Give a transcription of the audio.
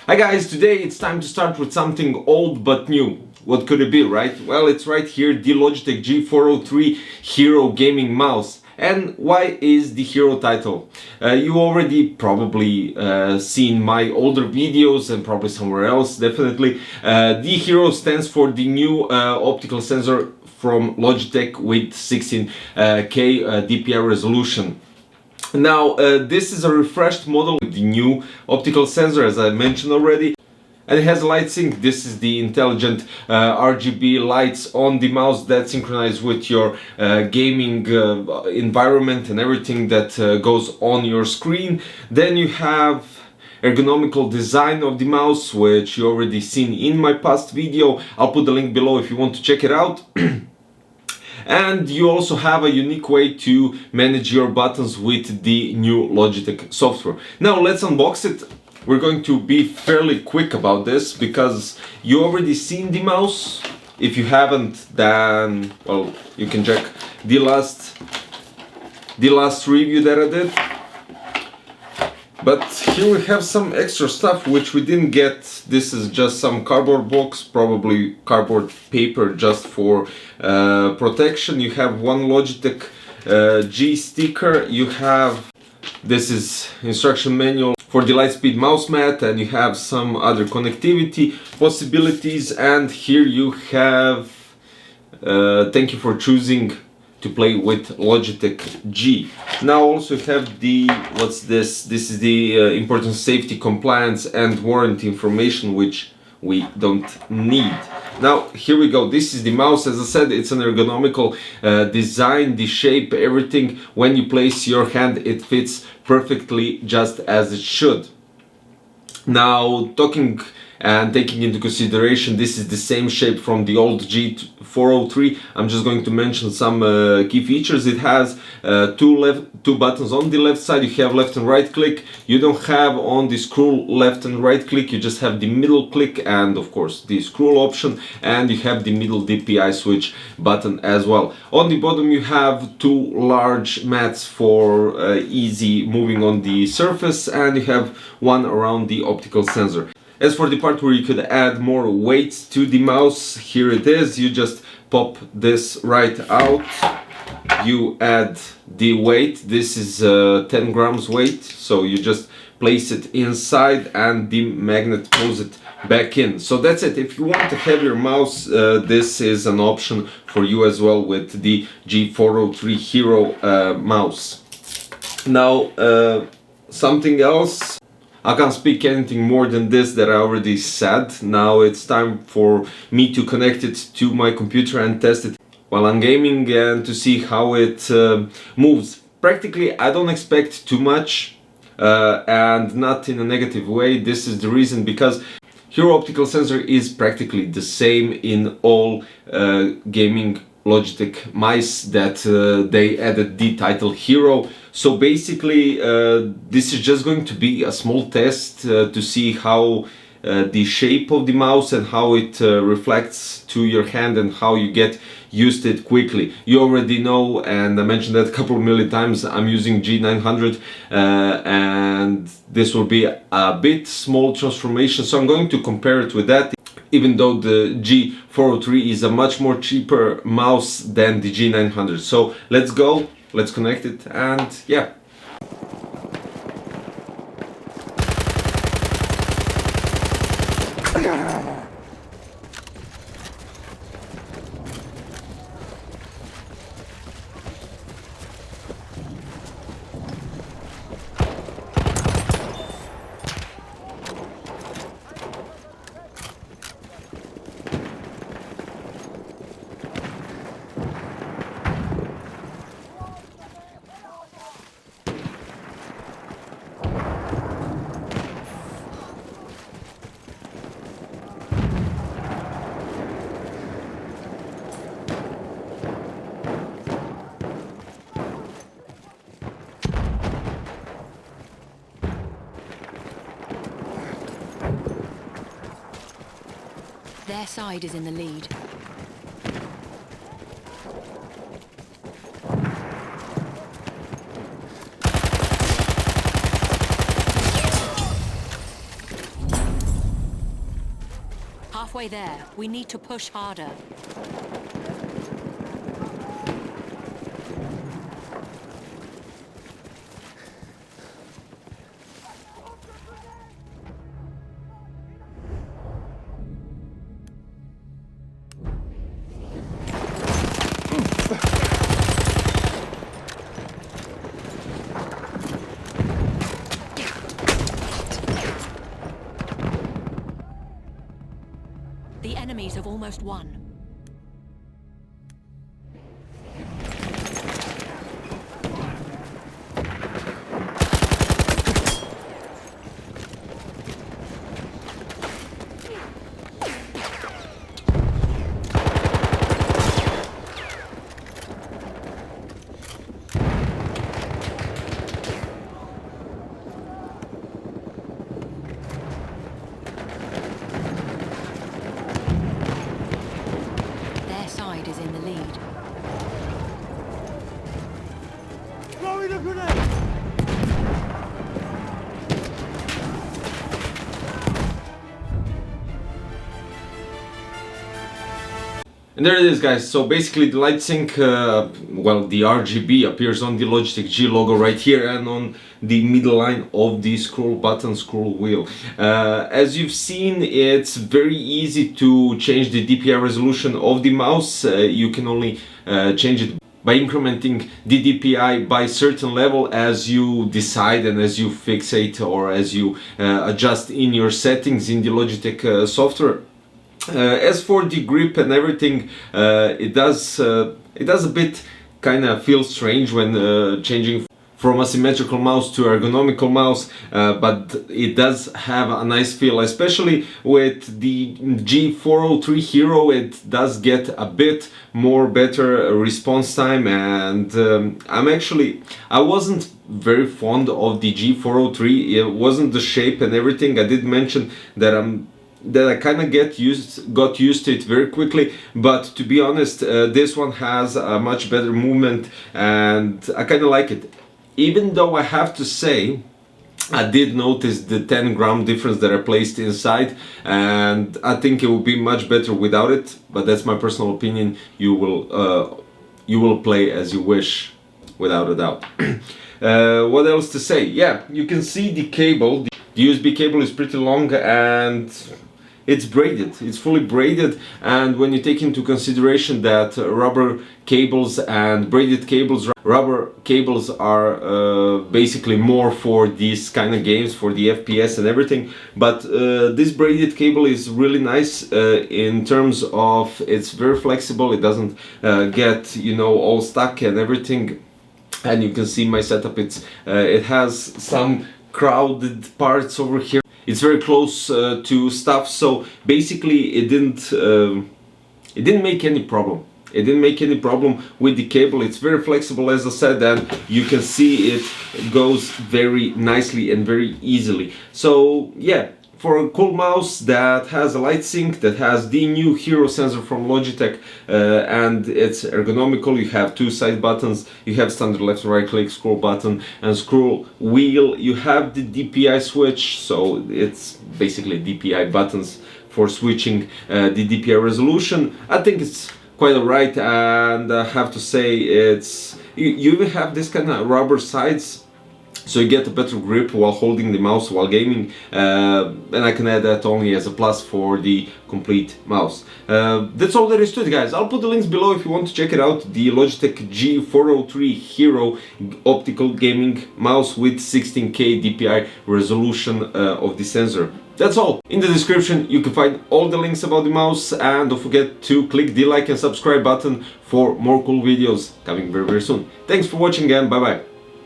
Hi guys, today it's time to start with something old but new. What could it be, right? Well, it's right here, the Logitech G403 Hero Gaming Mouse. And why is the Hero title? You already probably seen my older videos and probably somewhere else, definitely. The Hero stands for the new optical sensor from Logitech with 16K DPI resolution. Now, this is a refreshed model with the new optical sensor, as I mentioned already, and it has light sync. This is the intelligent RGB lights on the mouse that synchronize with your gaming environment and everything that goes on your screen. Then you have ergonomical design of the mouse, which you already seen in my past video. I'll put the link below if you want to check it out. And you also have a unique way to manage your buttons with the new Logitech software. Now let's unbox it. We're going to be fairly quick about this because you already seen the mouse. If you haven't, then well, you can check the last review that I did. But here we have some extra stuff which we didn't get. This is just some cardboard box, probably cardboard paper just for protection. You have one Logitech G sticker. You have, this is instruction manual for the Lightspeed mouse mat, and you have some other connectivity possibilities. And here you have, thank you for choosing to play with Logitech G. Now also have the, what's this? This is the important safety, compliance and warranty information, which we don't need. Now here we go. This is the mouse. As I said, it's an ergonomical design, the shape, everything. When you place your hand, it fits perfectly just as it should. Now talking and taking into consideration this is the same shape from the old G403, I'm just going to mention some key features. It has two buttons on the left side. You have left and right click. You don't have on the scroll left and right click, you just have the middle click and of course the scroll option, and you have the middle DPI switch button as well. On the bottom you have two large mats for easy moving on the surface, and you have one around the optical sensor. As for the part where you could add more weight to the mouse, here it is. You just pop this right out. You add the weight. This is 10 grams weight. So you just place it inside and the magnet pulls it back in. So that's it. If you want a heavier mouse, this is an option for you as well with the G403 Hero mouse. Now, something else. I can't speak anything more than this that I already said. Now it's time for me to connect it to my computer and test it while I'm gaming and to see how it moves. Practically, I don't expect too much and not in a negative way. This is the reason because Hero optical sensor is practically the same in all gaming Logitech mice that they added the title Hero. So basically this is just going to be a small test to see how the shape of the mouse and how it reflects to your hand and how you get used to it quickly. You already know, and I mentioned that a couple of million times, I'm using G900 and this will be a bit small transformation, so I'm going to compare it with that. Even though the G403 is a much more cheaper mouse than the G900. So let's go, let's connect it, and yeah. Their side is in the lead. halfway there. We need to push harder. The enemies have almost won. Their side is in the lead. Throwing a grenade! And there it is, guys. So basically the light sync, well, the RGB appears on the Logitech G logo right here and on the middle line of the scroll button, scroll wheel. As you've seen, it's very easy to change the DPI resolution of the mouse. You can only change it by incrementing the DPI by certain level as you decide and as you fixate or as you adjust in your settings in the Logitech software. As for the grip and everything, it does a bit kind of feel strange when changing from a symmetrical mouse to ergonomical mouse, but it does have a nice feel, especially with the G403 Hero. It does get a bit more better response time, and I wasn't very fond of the G403. It wasn't the shape and everything. I did mention that I kind of got used to it very quickly, but to be honest, this one has a much better movement and I kind of like it. Even though I have to say, I did notice the 10-gram difference that I placed inside, and I think it would be much better without it, but that's my personal opinion. You will play as you wish, without a doubt. What else to say? Yeah, you can see the cable. The USB cable is pretty long and it's braided, it's fully braided, and when you take into consideration that rubber cables and braided cables, rubber cables are basically more for these kind of games, for the FPS and everything, but this braided cable is really nice in terms of it's very flexible, it doesn't get, you know, all stuck and everything. And you can see my setup, it has some crowded parts over here. It's very close to stuff, so basically it didn't make any problem. It didn't make any problem with the cable. It's very flexible, as I said, and you can see it goes very nicely and very easily. So yeah, for a cool mouse that has a light sync, that has the new Hero sensor from Logitech, and it's ergonomical. You have two side buttons, you have standard left and right click, scroll button and scroll wheel. You have the DPI switch, so it's basically DPI buttons for switching the DPI resolution. I think it's quite alright, and I have to say you even have this kind of rubber sides, so you get a better grip while holding the mouse while gaming, and I can add that only as a plus for the complete mouse. That's all there is to it, guys. I'll put the links below if you want to check it out. The Logitech G403 Hero optical gaming mouse with 16K DPI resolution of the sensor. That's all. In the description you can find all the links about the mouse, and don't forget to click the like and subscribe button for more cool videos coming very soon. Thanks for watching and bye bye.